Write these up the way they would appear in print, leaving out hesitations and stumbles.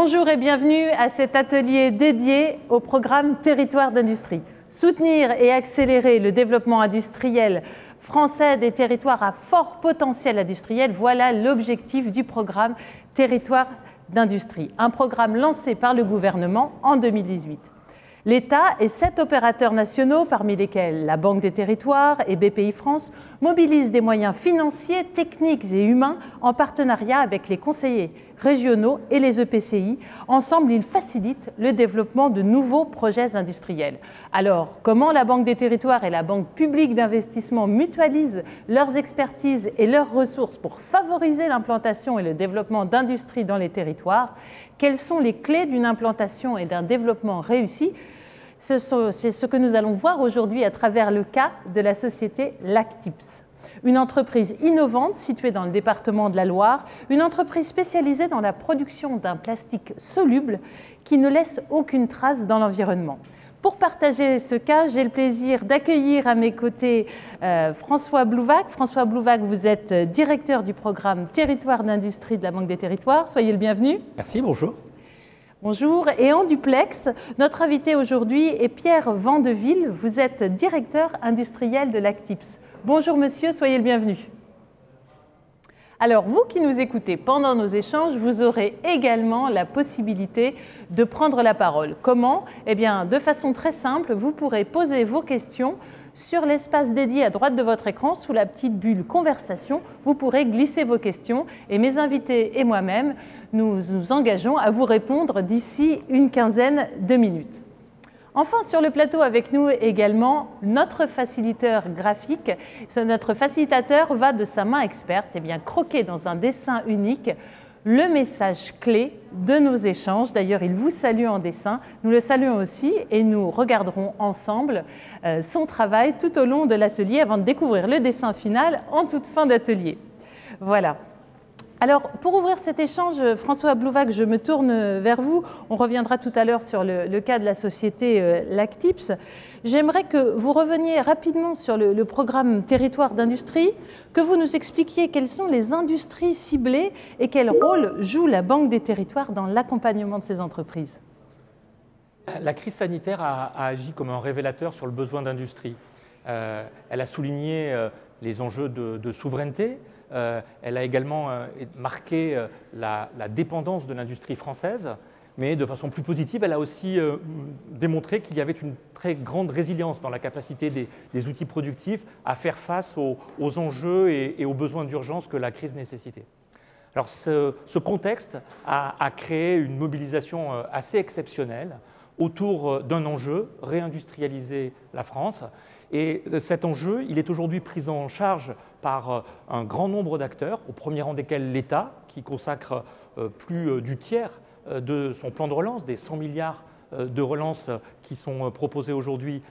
Bonjour et bienvenue à cet atelier dédié au programme Territoires d'industrie. Soutenir et accélérer le développement industriel français des territoires à fort potentiel industriel, voilà l'objectif du programme Territoires d'industrie, un programme lancé par le gouvernement en 2018. L'État et 7 opérateurs nationaux, parmi lesquels la Banque des Territoires et BPIFrance, mobilisent des moyens financiers, techniques et humains en partenariat avec les conseillers régionaux et les EPCI. Ensemble, ils facilitent le développement de nouveaux projets industriels. Alors, comment la Banque des Territoires et la Banque publique d'investissement mutualisent leurs expertises et leurs ressources pour favoriser l'implantation et le développement d'industries dans les territoires? Quelles sont les clés d'une implantation et d'un développement réussi? C'est ce que nous allons voir aujourd'hui à travers le cas de la société Lactips, une entreprise innovante située dans le département de la Loire, une entreprise spécialisée dans la production d'un plastique soluble qui ne laisse aucune trace dans l'environnement. Pour partager ce cas, j'ai le plaisir d'accueillir à mes côtés François Blouvac. François Blouvac, vous êtes directeur du programme Territoires d'industrie de la Banque des Territoires. Soyez le bienvenu. Merci, bonjour. Bonjour. Et en duplex, notre invité aujourd'hui est Pierre Vandeville. Vous êtes directeur industriel de Lactips. Bonjour monsieur, soyez le bienvenu. Alors, vous qui nous écoutez pendant nos échanges, vous aurez également la possibilité de prendre la parole. Comment? Eh bien, de façon très simple, vous pourrez poser vos questions sur l'espace dédié à droite de votre écran, sous la petite bulle conversation. Vous pourrez glisser vos questions et mes invités et moi-même, nous nous engageons à vous répondre d'ici une quinzaine de minutes. Enfin, sur le plateau avec nous également, notre facilitateur graphique. Notre facilitateur va de sa main experte croquer dans un dessin unique le message clé de nos échanges. D'ailleurs, il vous salue en dessin. Nous le saluons aussi et nous regarderons ensemble son travail tout au long de l'atelier avant de découvrir le dessin final en toute fin d'atelier. Voilà. Alors, pour ouvrir cet échange, François Blouvac, je me tourne vers vous. On reviendra tout à l'heure sur le cas de la société Lactips. J'aimerais que vous reveniez rapidement sur le programme Territoires d'industrie, que vous nous expliquiez quelles sont les industries ciblées et quel rôle joue la Banque des Territoires dans l'accompagnement de ces entreprises. La crise sanitaire a agi comme un révélateur sur le besoin d'industrie. Elle a souligné les enjeux de souveraineté. Elle a également marqué la dépendance de l'industrie française, mais de façon plus positive, elle a aussi démontré qu'il y avait une très grande résilience dans la capacité des outils productifs à faire face aux enjeux et aux besoins d'urgence que la crise nécessitait. Alors ce contexte a créé une mobilisation assez exceptionnelle autour d'un enjeu, réindustrialiser la France. Et cet enjeu, il est aujourd'hui pris en charge par un grand nombre d'acteurs, au premier rang desquels l'État, qui consacre plus du tiers de son plan de relance, des 100 milliards de relance qui sont proposés aujourd'hui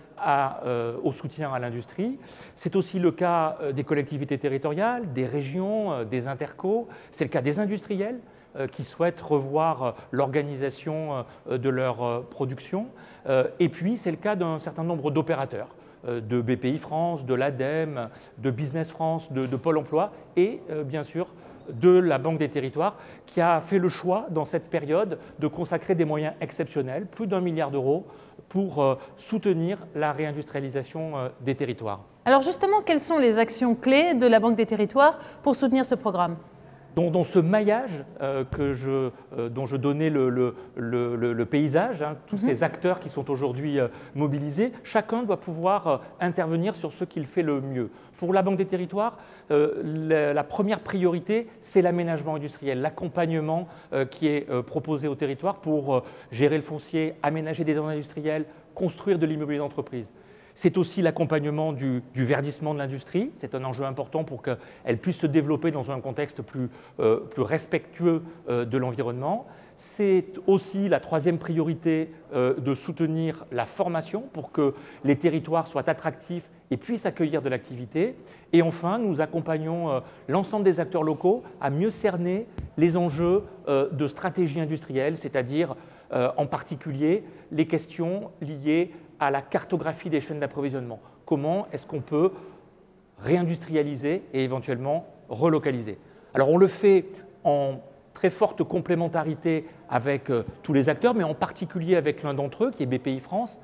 au soutien à l'industrie. C'est aussi le cas des collectivités territoriales, des régions, des intercos. C'est le cas des industriels qui souhaitent revoir l'organisation de leur production. Et puis, c'est le cas d'un certain nombre d'opérateurs, de BPIFrance, de l'ADEME, de Business France, de Pôle emploi et bien sûr de la Banque des Territoires qui a fait le choix dans cette période de consacrer des moyens exceptionnels, plus d'1 milliard d'euros, pour soutenir la réindustrialisation des territoires. Alors justement, quelles sont les actions clés de la Banque des Territoires pour soutenir ce programme ? Dans ce maillage dont je donnais le paysage, tous ces acteurs qui sont aujourd'hui mobilisés, chacun doit pouvoir intervenir sur ce qu'il fait le mieux. Pour la Banque des Territoires, la première priorité, c'est l'aménagement industriel, l'accompagnement qui est proposé au territoire pour gérer le foncier, aménager des zones industrielles, construire de l'immobilier d'entreprise. C'est aussi l'accompagnement du verdissement de l'industrie. C'est un enjeu important pour qu'elle puisse se développer dans un contexte plus respectueux de l'environnement. C'est aussi la troisième priorité de soutenir la formation pour que les territoires soient attractifs et puissent accueillir de l'activité. Et enfin, nous accompagnons l'ensemble des acteurs locaux à mieux cerner les enjeux de stratégie industrielle, c'est-à-dire en particulier les questions liées à la cartographie des chaînes d'approvisionnement. Comment est-ce qu'on peut réindustrialiser et éventuellement relocaliser? Alors on le fait en très forte complémentarité avec tous les acteurs, mais en particulier avec l'un d'entre eux, qui est BPI France,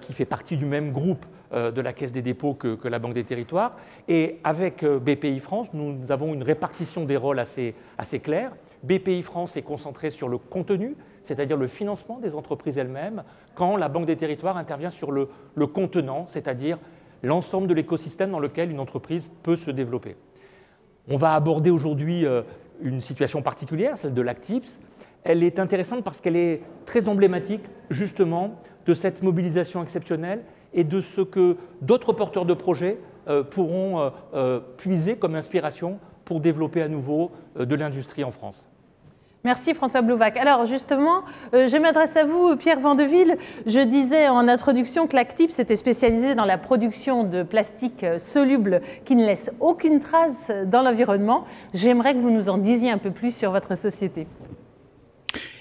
qui fait partie du même groupe de la Caisse des dépôts que la Banque des Territoires. Et avec BPI France, nous avons une répartition des rôles assez claire. BPI France est concentré sur le contenu, c'est-à-dire le financement des entreprises elles-mêmes, quand la Banque des Territoires intervient sur le contenant, c'est-à-dire l'ensemble de l'écosystème dans lequel une entreprise peut se développer. On va aborder aujourd'hui une situation particulière, celle de l'ACTIPS. Elle est intéressante parce qu'elle est très emblématique, justement, de cette mobilisation exceptionnelle et de ce que d'autres porteurs de projets pourront puiser comme inspiration pour développer à nouveau de l'industrie en France. Merci François Blouvac. Alors justement, je m'adresse à vous, Pierre Vandeville. Je disais en introduction que l'ACTIPS était spécialisé dans la production de plastique soluble qui ne laisse aucune trace dans l'environnement. J'aimerais que vous nous en disiez un peu plus sur votre société.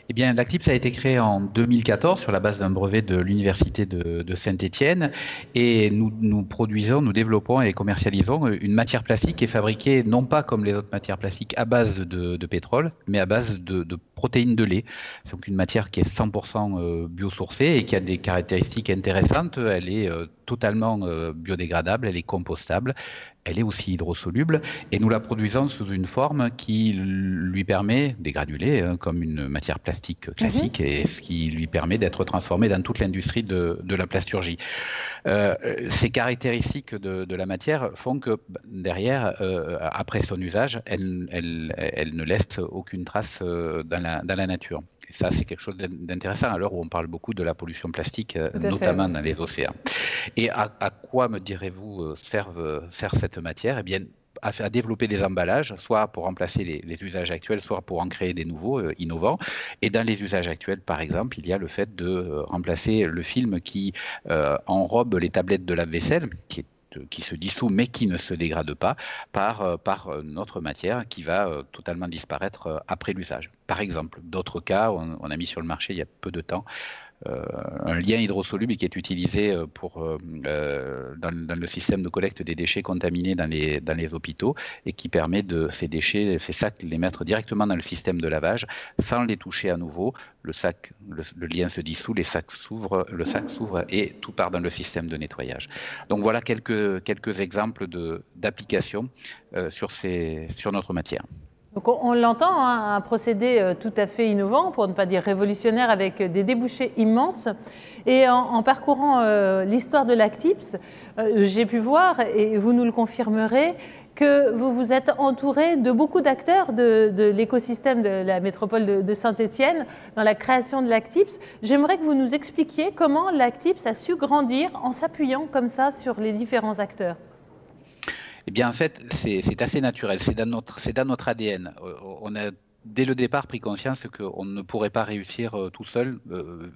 Eh bien, l'ACTIPS a été créé en 2014 sur la base d'un brevet de l'Université de Saint-Étienne et nous produisons, nous développons et commercialisons une matière plastique qui est fabriquée non pas comme les autres matières plastiques à base de pétrole, mais à base de protéines de lait. C'est donc une matière qui est 100% biosourcée et qui a des caractéristiques intéressantes. Elle est totalement biodégradable, elle est compostable. Elle est aussi hydrosoluble et nous la produisons sous une forme qui lui permet, des granulés, comme une matière plastique classique, et ce qui lui permet d'être transformée dans toute l'industrie de la plasturgie. Ces caractéristiques de la matière font que derrière, après son usage, elle ne laisse aucune trace dans la nature. Et ça, c'est quelque chose d'intéressant à l'heure où on parle beaucoup de la pollution plastique, notamment dans les océans. Et à quoi, me direz-vous, sert cette matière? Eh bien, à développer des emballages, soit pour remplacer les usages actuels, soit pour en créer des nouveaux, innovants. Et dans les usages actuels, par exemple, il y a le fait de remplacer le film qui enrobe les tablettes de lave-vaisselle, qui se dissout mais qui ne se dégrade pas, par notre matière qui va totalement disparaître après l'usage. Par exemple, d'autres cas, on a mis sur le marché il y a peu de temps un lien hydrosoluble qui est utilisé dans le système de collecte des déchets contaminés dans les hôpitaux et qui permet ces déchets, ces sacs, les mettre directement dans le système de lavage sans les toucher à nouveau. Le lien se dissout, le sac s'ouvre et tout part dans le système de nettoyage. Donc voilà quelques exemples d'applications sur notre matière. Donc on l'entend, hein, un procédé tout à fait innovant, pour ne pas dire révolutionnaire, avec des débouchés immenses. Et en parcourant l'histoire de l'ACTIPS, j'ai pu voir, et vous nous le confirmerez, que vous vous êtes entouré de beaucoup d'acteurs de l'écosystème de la métropole de Saint-Étienne dans la création de l'ACTIPS. J'aimerais que vous nous expliquiez comment l'ACTIPS a su grandir en s'appuyant comme ça sur les différents acteurs. Eh bien, en fait, c'est assez naturel, c'est dans notre ADN. On a dès le départ pris conscience qu'on ne pourrait pas réussir tout seul,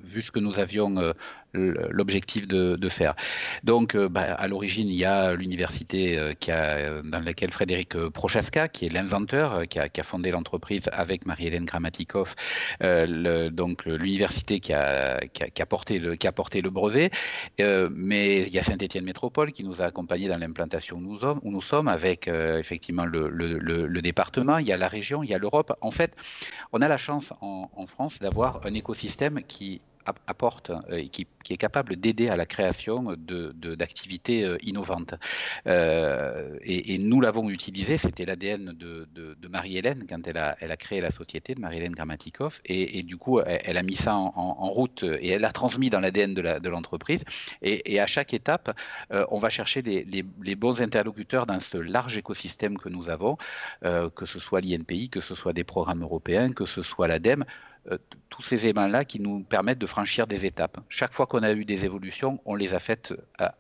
vu ce que nous avions l'objectif de faire. Donc, à l'origine, il y a l'université dans laquelle Frédéric Prochaska, qui est l'inventeur, qui a fondé l'entreprise avec Marie-Hélène Grammatikoff, donc l'université qui a porté le brevet, mais il y a Saint-Étienne Métropole qui nous a accompagnés dans l'implantation où nous sommes, avec effectivement le département, il y a la région, il y a l'Europe. En fait, on a la chance en France d'avoir un écosystème qui apporte et qui est capable d'aider à la création d'activités innovantes. Et nous l'avons utilisé, c'était l'ADN de Marie-Hélène quand elle a créé la société de Marie-Hélène Grammatikoff, et du coup elle a mis ça en route et elle l'a transmis dans l'ADN de l'entreprise. Et à chaque étape, on va chercher les bons interlocuteurs dans ce large écosystème que nous avons, que ce soit l'INPI, que ce soit des programmes européens, que ce soit l'ADEME. Tous ces éléments-là qui nous permettent de franchir des étapes. Chaque fois qu'on a eu des évolutions, on les a faites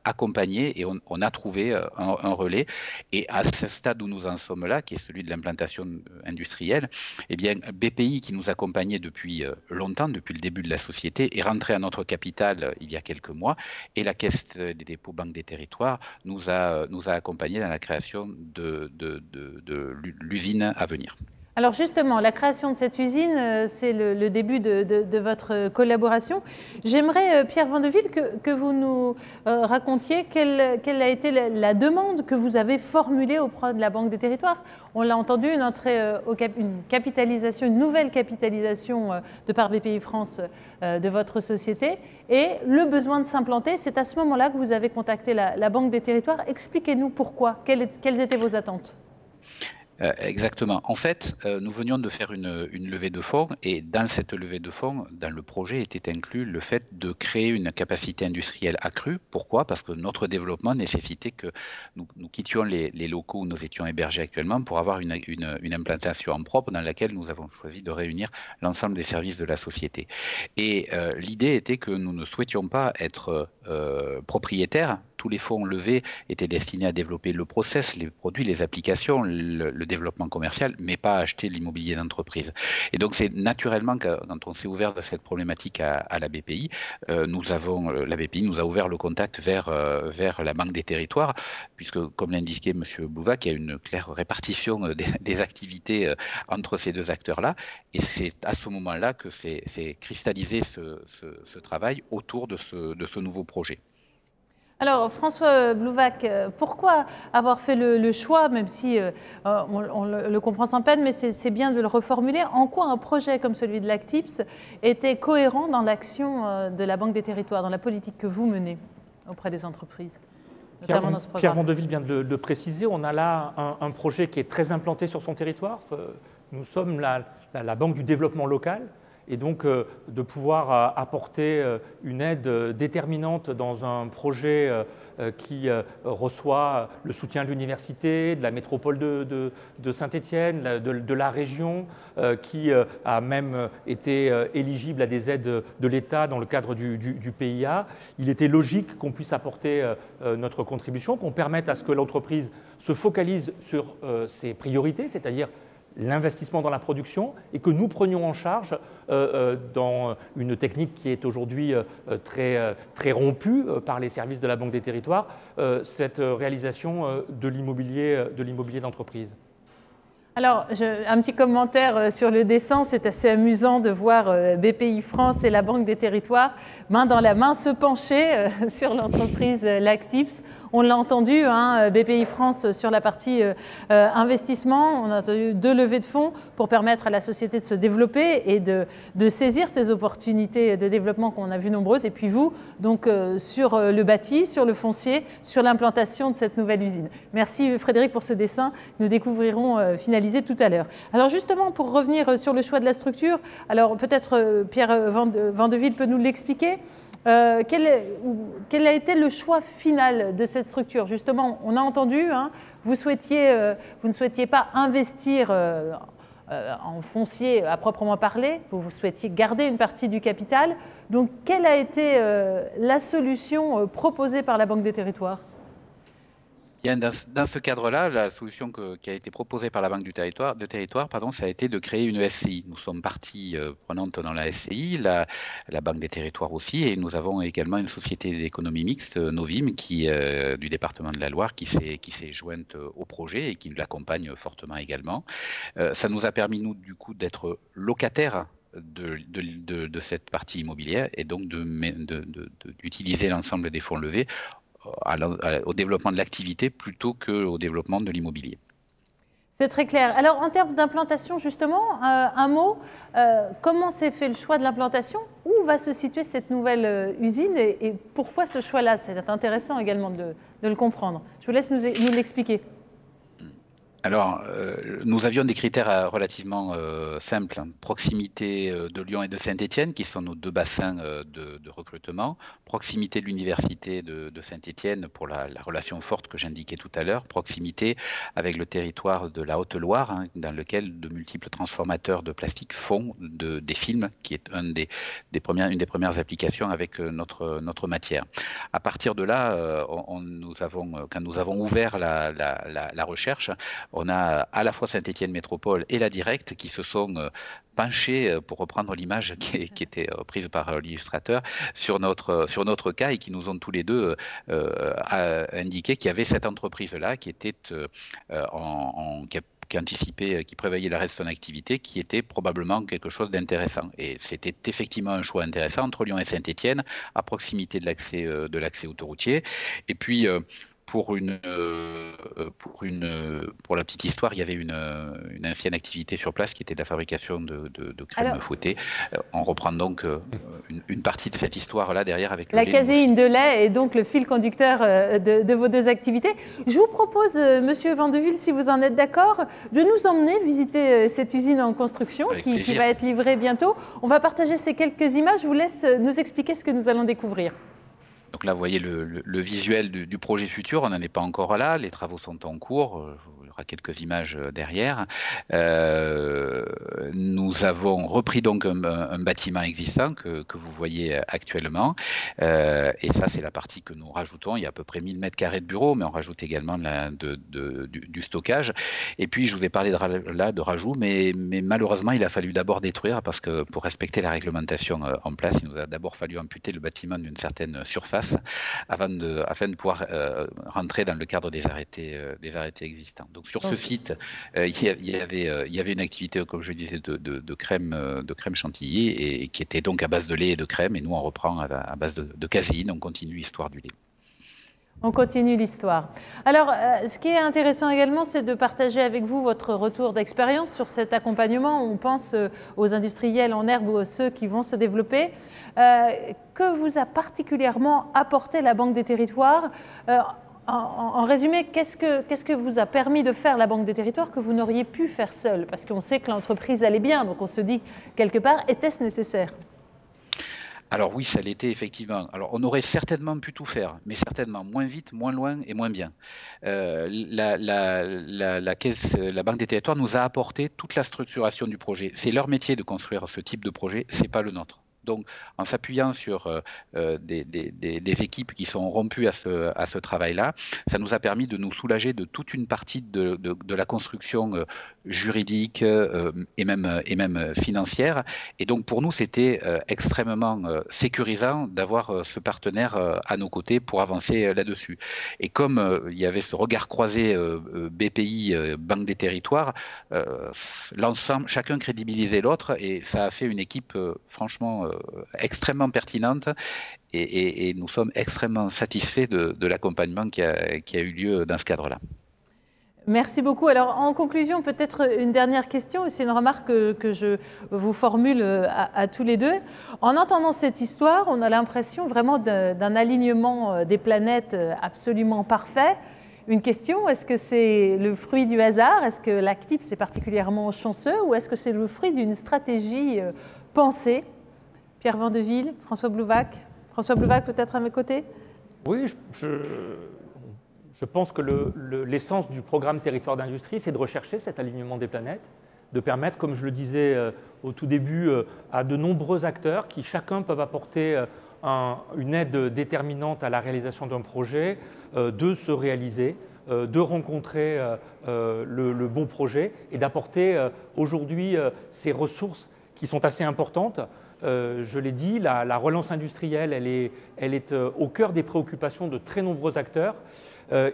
accompagner et on a trouvé un relais. Et à ce stade où nous en sommes là, qui est celui de l'implantation industrielle, eh bien, BPI, qui nous accompagnait depuis longtemps, depuis le début de la société, est rentré à notre capital il y a quelques mois, et la Caisse des dépôts Banque des Territoires nous a accompagnés dans la création de l'usine à venir. Alors justement, la création de cette usine, c'est le début de votre collaboration. J'aimerais, Pierre Vandeville, que vous nous racontiez quelle a été la demande que vous avez formulée auprès de la Banque des Territoires. On l'a entendu, une capitalisation, une nouvelle capitalisation de par BPI-France de votre société et le besoin de s'implanter. C'est à ce moment-là que vous avez contacté la Banque des Territoires. Expliquez-nous pourquoi, quelles étaient vos attentes? Exactement. En fait, nous venions de faire une levée de fonds et dans cette levée de fonds, dans le projet était inclus le fait de créer une capacité industrielle accrue. Pourquoi? Parce que notre développement nécessitait que nous quittions les locaux où nous étions hébergés actuellement pour avoir une implantation en propre dans laquelle nous avons choisi de réunir l'ensemble des services de la société. Et l'idée était que nous ne souhaitions pas être propriétaires. Tous les fonds levés étaient destinés à développer le process, les produits, les applications, le développement commercial, mais pas à acheter l'immobilier d'entreprise. Et donc c'est naturellement que quand on s'est ouvert de cette problématique à la BPI, la BPI nous a ouvert le contact vers la Banque des Territoires, puisque comme l'indiquait M. Blouvac, il y a une claire répartition des activités entre ces deux acteurs-là. Et c'est à ce moment-là que s'est cristallisé ce travail autour de ce nouveau projet. Alors, François Blouvac, pourquoi avoir fait le choix, même si on le comprend sans peine, mais c'est bien de le reformuler, en quoi un projet comme celui de l'Actips était cohérent dans l'action de la Banque des Territoires, dans la politique que vous menez auprès des entreprises, notamment dans ce programme? Pierre Vandeville vient de le préciser, on a là un projet qui est très implanté sur son territoire. Nous sommes la Banque du développement local. Et donc, de pouvoir apporter une aide déterminante dans un projet qui reçoit le soutien de l'université, de la métropole de Saint-Étienne, de la région, qui a même été éligible à des aides de l'État dans le cadre du PIA. Il était logique qu'on puisse apporter notre contribution, qu'on permette à ce que l'entreprise se focalise sur ses priorités, c'est-à-dire l'investissement dans la production, et que nous prenions en charge dans une technique qui est aujourd'hui très rompue par les services de la Banque des Territoires, cette réalisation de l'immobilier d'entreprise. Alors, un petit commentaire sur le dessin, c'est assez amusant de voir BPI France et la Banque des Territoires, main dans la main, se pencher sur l'entreprise l'Actips. On l'a entendu, hein, BPI France sur la partie investissement, on a entendu 2 levées de fonds pour permettre à la société de se développer et de saisir ces opportunités de développement qu'on a vues nombreuses. Et puis vous, donc sur le bâti, sur le foncier, sur l'implantation de cette nouvelle usine. Merci Frédéric pour ce dessin, nous découvrirons finalisé tout à l'heure. Alors justement, pour revenir sur le choix de la structure, alors peut-être Pierre Vandeville peut nous l'expliquer. Quel a été le choix final de cette structure? Justement, on a entendu, hein, vous ne souhaitiez pas investir en foncier à proprement parler, vous souhaitiez garder une partie du capital. Donc, quelle a été la solution proposée par la Banque des Territoires? Dans ce cadre-là, la solution qui a été proposée par la Banque du Territoire, ça a été de créer une SCI. Nous sommes partie prenante dans la SCI, la Banque des Territoires aussi, et nous avons également une société d'économie mixte, Novim, du département de la Loire, qui s'est jointe au projet et qui l'accompagne fortement également. Ça nous a permis, nous, du coup, d'être locataires de cette partie immobilière et donc d'utiliser l'ensemble des fonds levés au développement de l'activité plutôt qu'au développement de l'immobilier. C'est très clair. Alors, en termes d'implantation, justement, un mot, comment s'est fait le choix de l'implantation? Où va se situer cette nouvelle usine et pourquoi ce choix-là? C'est intéressant également de le comprendre. Je vous laisse nous l'expliquer. Alors, nous avions des critères relativement simples. Proximité de Lyon et de Saint-Étienne, qui sont nos 2 bassins de recrutement. Proximité de l'université de Saint-Étienne pour la relation forte que j'indiquais tout à l'heure. Proximité avec le territoire de la Haute-Loire, hein, dans lequel de multiples transformateurs de plastique font des films, qui est une des premières applications avec notre matière. À partir de là, quand nous avons ouvert la recherche, on a à la fois Saint-Étienne Métropole et la Directe qui se sont penchés, pour reprendre l'image qui était prise par l'illustrateur, sur notre cas et qui nous ont tous les deux indiqué qu'il y avait cette entreprise-là qui était qui anticipait, qui prévoyait l'arrêt de son activité, qui était probablement quelque chose d'intéressant. Et c'était effectivement un choix intéressant entre Lyon et Saint-Étienne, à proximité de l'accès autoroutier. Et puis, pour la petite histoire, il y avait une ancienne activité sur place qui était de la fabrication de crème fouettée. On reprend donc une partie de cette histoire-là derrière avec la caséine de lait est donc le fil conducteur de vos deux activités. Je vous propose, Monsieur Vandeville, si vous en êtes d'accord, de nous emmener visiter cette usine en construction qui va être livrée bientôt. On va partager ces quelques images. Je vous laisse nous expliquer ce que nous allons découvrir. Donc là, vous voyez le visuel du projet futur. On n'en est pas encore là. Les travaux sont en cours. Il y aura quelques images derrière. Nous avons repris donc un bâtiment existant que vous voyez actuellement. Et ça, c'est la partie que nous rajoutons. Il y a à peu près 1000 m² de bureaux, mais on rajoute également du stockage. Et puis, je vous ai parlé de rajout, mais malheureusement, il a fallu d'abord détruire parce que pour respecter la réglementation en place, il nous a d'abord fallu amputer le bâtiment d'une certaine surface afin de pouvoir rentrer dans le cadre des arrêtés existants. Donc sur ce site, il y avait une activité, comme je disais, de crème chantilly et qui était donc à base de lait et de crème, et nous on reprend à base de caséine, on continue l'histoire du lait. On continue l'histoire. Alors, ce qui est intéressant également, c'est de partager avec vous votre retour d'expérience sur cet accompagnement. On pense aux industriels en herbe ou à ceux qui vont se développer. Que vous a particulièrement apporté la Banque des Territoires ? En résumé, qu'est-ce que vous a permis de faire la Banque des Territoires que vous n'auriez pu faire seul? Parce qu'on sait que l'entreprise allait bien, donc on se dit, quelque part, était-ce nécessaire? Alors oui, ça l'était effectivement. Alors on aurait certainement pu tout faire, mais certainement moins vite, moins loin et moins bien. La Banque des Territoires nous a apporté toute la structuration du projet. C'est leur métier de construire ce type de projet, c'est pas le nôtre. Donc, en s'appuyant sur des équipes qui sont rompues à ce travail-là, ça nous a permis de nous soulager de toute une partie de la construction juridique et même financière. Et donc, pour nous, c'était extrêmement sécurisant d'avoir ce partenaire à nos côtés pour avancer là-dessus. Et comme il y avait ce regard croisé BPI, Banque des Territoires, l'ensemble, chacun crédibilisait l'autre et ça a fait une équipe franchement extrêmement pertinente et nous sommes extrêmement satisfaits de l'accompagnement qui a eu lieu dans ce cadre-là. Merci beaucoup. Alors, en conclusion, peut-être une dernière question, et c'est une remarque que je vous formule à tous les deux. En entendant cette histoire, on a l'impression vraiment d'un alignement des planètes absolument parfait. Une question, est-ce que c'est le fruit du hasard? Est-ce que l'Actips est particulièrement chanceux? Ou est-ce que c'est le fruit d'une stratégie pensée? Pierre Vandeville, François Blouvac. François Blouvac, peut-être à mes côtés? Oui, je pense que l'essence du programme Territoire d'Industrie, c'est de rechercher cet alignement des planètes, de permettre, comme je le disais au tout début, à de nombreux acteurs qui chacun peuvent apporter une aide déterminante à la réalisation d'un projet, de se réaliser, de rencontrer le bon projet et d'apporter aujourd'hui ces ressources qui sont assez importantes. Je l'ai dit, la relance industrielle, elle est au cœur des préoccupations de très nombreux acteurs.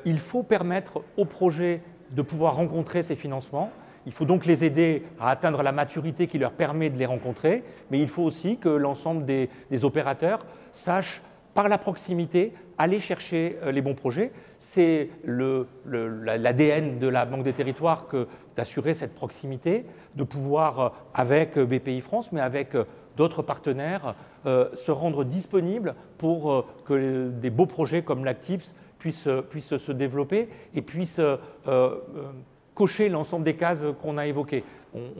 Il faut permettre aux projets de pouvoir rencontrer ces financements. Il faut donc les aider à atteindre la maturité qui leur permet de les rencontrer, mais il faut aussi que l'ensemble des opérateurs sachent, par la proximité, aller chercher les bons projets. C'est l'ADN de la Banque des Territoires d'assurer cette proximité, de pouvoir, avec BPI France, mais avec d'autres partenaires, se rendre disponibles pour que des beaux projets comme l'Actips puissent se développer et puissent cocher l'ensemble des cases qu'on a évoquées.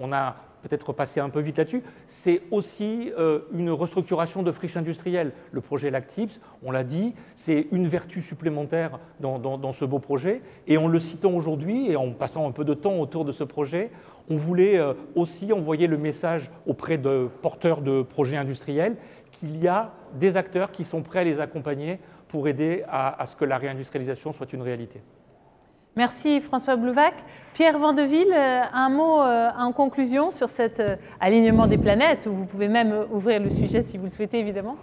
On a peut-être passé un peu vite là-dessus. C'est aussi une restructuration de friches industrielles. Le projet L'Actips, on l'a dit, c'est une vertu supplémentaire dans ce beau projet. Et en le citant aujourd'hui et en passant un peu de temps autour de ce projet, on voulait aussi envoyer le message auprès de porteurs de projets industriels qu'il y a des acteurs qui sont prêts à les accompagner pour aider à ce que la réindustrialisation soit une réalité. Merci François Blouvac. Pierre Vandeville, un mot en conclusion sur cet alignement des planètes, où vous pouvez même ouvrir le sujet si vous le souhaitez évidemment.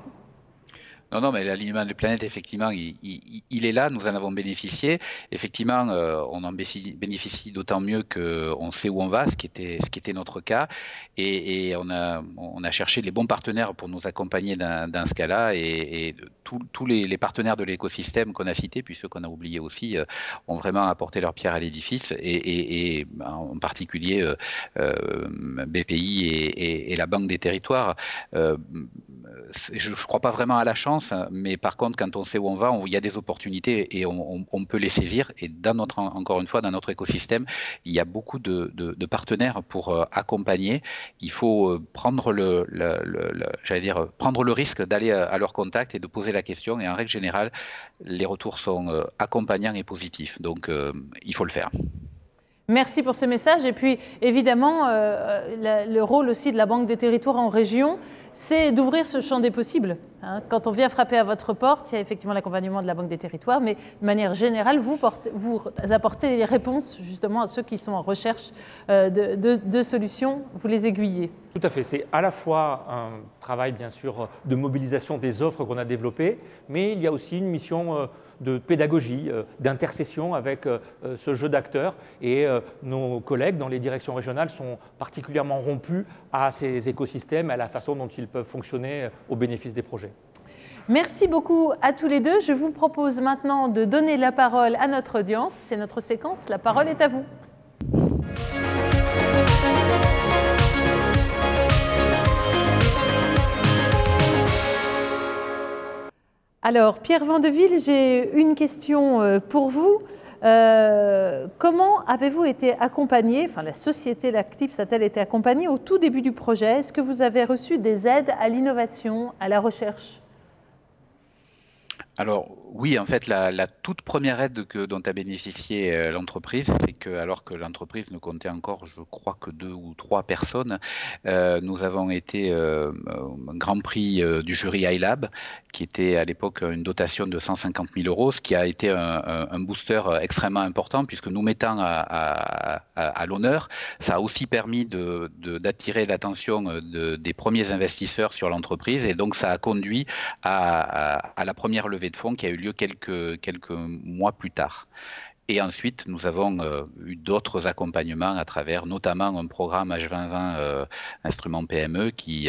Non, mais l'alignement de planète, effectivement, il est là, nous en avons bénéficié. Effectivement, on en bénéficie d'autant mieux qu'on sait où on va, ce qui était notre cas. Et on a cherché les bons partenaires pour nous accompagner dans ce cas-là. Et tous les partenaires de l'écosystème qu'on a cités, puis ceux qu'on a oubliés aussi, ont vraiment apporté leur pierre à l'édifice. Et en particulier BPI et la Banque des Territoires. Je ne crois pas vraiment à la chance, mais par contre, quand on sait où on va, il y a des opportunités et on peut les saisir. Et encore une fois, dans notre écosystème, il y a beaucoup de partenaires pour accompagner. Il faut prendre prendre le risque d'aller à leur contact et de poser la question. Et en règle générale, les retours sont accompagnants et positifs. Donc, il faut le faire. Merci pour ce message. Et puis, évidemment, le rôle aussi de la Banque des Territoires en région, c'est d'ouvrir ce champ des possibles. Quand on vient frapper à votre porte, il y a effectivement l'accompagnement de la Banque des Territoires, mais de manière générale, vous apportez les réponses justement à ceux qui sont en recherche de solutions, vous les aiguillez. Tout à fait. C'est à la fois un travail, bien sûr, de mobilisation des offres qu'on a développées, mais il y a aussi une mission de pédagogie, d'intercession avec ce jeu d'acteurs. Et nos collègues dans les directions régionales sont particulièrement rompus à ces écosystèmes, à la façon dont ils peuvent fonctionner au bénéfice des projets. Merci beaucoup à tous les deux. Je vous propose maintenant de donner la parole à notre audience. C'est notre séquence. La parole est à vous. Alors, Pierre Vandeville, j'ai une question pour vous. Comment avez-vous été accompagné, enfin la société Lactips a-t-elle été accompagnée au tout début du projet? Est-ce que vous avez reçu des aides à l'innovation, à la recherche? Alors oui, en fait, la toute première aide dont a bénéficié l'entreprise, c'est que alors que l'entreprise ne comptait encore, je crois que 2 ou 3 personnes, nous avons été Grand Prix du jury iLab, qui était à l'époque une dotation de 150 000 €, ce qui a été un booster extrêmement important, puisque nous mettant à l'honneur, ça a aussi permis d'attirer l'attention des premiers investisseurs sur l'entreprise, et donc ça a conduit à la première levée de fonds qui a eu lieu quelques mois plus tard. Et ensuite, nous avons eu d'autres accompagnements à travers notamment un programme H2020 instrument PME qui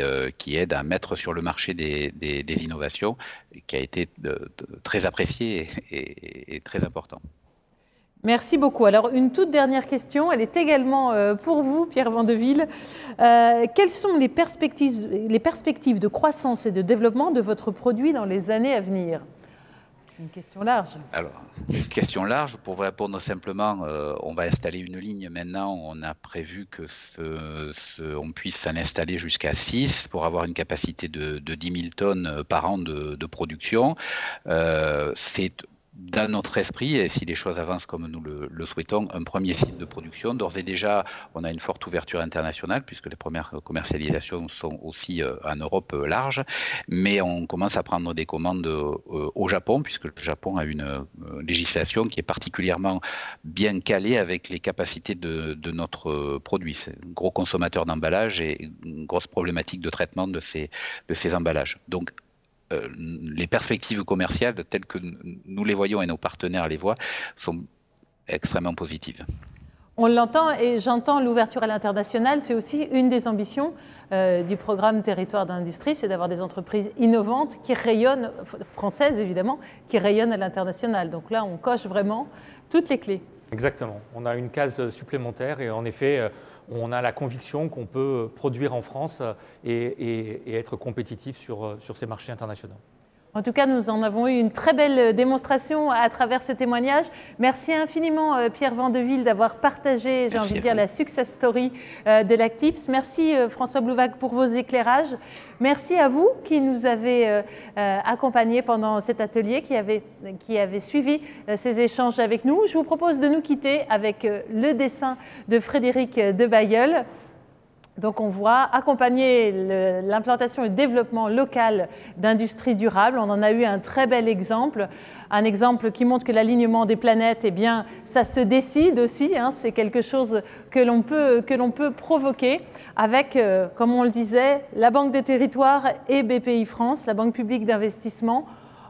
aide à mettre sur le marché des innovations, qui a été très apprécié et très important. Merci beaucoup. Alors, une toute dernière question, elle est également pour vous, Pierre Vandeville. Quelles sont les perspectives de croissance et de développement de votre produit dans les années à venir? C'est une question large. Alors, une question large. Pour vous répondre simplement, on va installer une ligne maintenant. On a prévu que on puisse en installer jusqu'à 6 pour avoir une capacité de 10 000 tonnes par an de production. C'est dans notre esprit, et si les choses avancent comme nous le souhaitons, un premier site de production. D'ores et déjà, on a une forte ouverture internationale, puisque les premières commercialisations sont aussi en Europe large, mais on commence à prendre des commandes au Japon, puisque le Japon a une législation qui est particulièrement bien calée avec les capacités de notre produit. C'est un gros consommateur d'emballage et une grosse problématique de traitement de ces emballages. Donc, les perspectives commerciales, telles que nous les voyons et nos partenaires les voient, sont extrêmement positives. On l'entend et j'entends l'ouverture à l'international. C'est aussi une des ambitions du programme Territoire d'industrie, c'est d'avoir des entreprises innovantes qui rayonnent, françaises évidemment, qui rayonnent à l'international. Donc là, on coche vraiment toutes les clés. Exactement. On a une case supplémentaire et en effet, on a la conviction qu'on peut produire en France et être compétitif sur ces marchés internationaux. En tout cas, nous en avons eu une très belle démonstration à travers ce témoignage. Merci infiniment, Pierre Vandeville, d'avoir partagé, j'ai envie de dire, la success story de Lactips. Merci, François Blouvac, pour vos éclairages. Merci à vous qui nous avez accompagnés pendant cet atelier, qui avez suivi ces échanges avec nous. Je vous propose de nous quitter avec le dessin de Frédéric de Bailleul. Donc on voit accompagner l'implantation et le développement local d'industries durables. On en a eu un très bel exemple. Un exemple qui montre que l'alignement des planètes, eh bien, ça se décide aussi, hein, c'est quelque chose que l'on peut provoquer avec, comme on le disait, la Banque des Territoires et BPI France, la Banque publique d'investissement,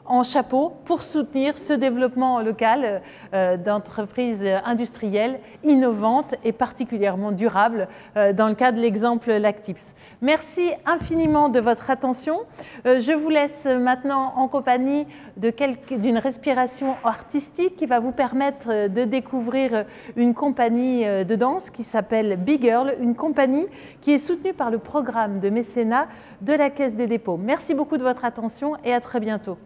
en chapeau pour soutenir ce développement local d'entreprises industrielles innovantes et particulièrement durables dans le cas de l'exemple Lactips. Merci infiniment de votre attention. Je vous laisse maintenant en compagnie d'une respiration artistique qui va vous permettre de découvrir une compagnie de danse qui s'appelle Big Girl, une compagnie qui est soutenue par le programme de mécénat de la Caisse des dépôts. Merci beaucoup de votre attention et à très bientôt.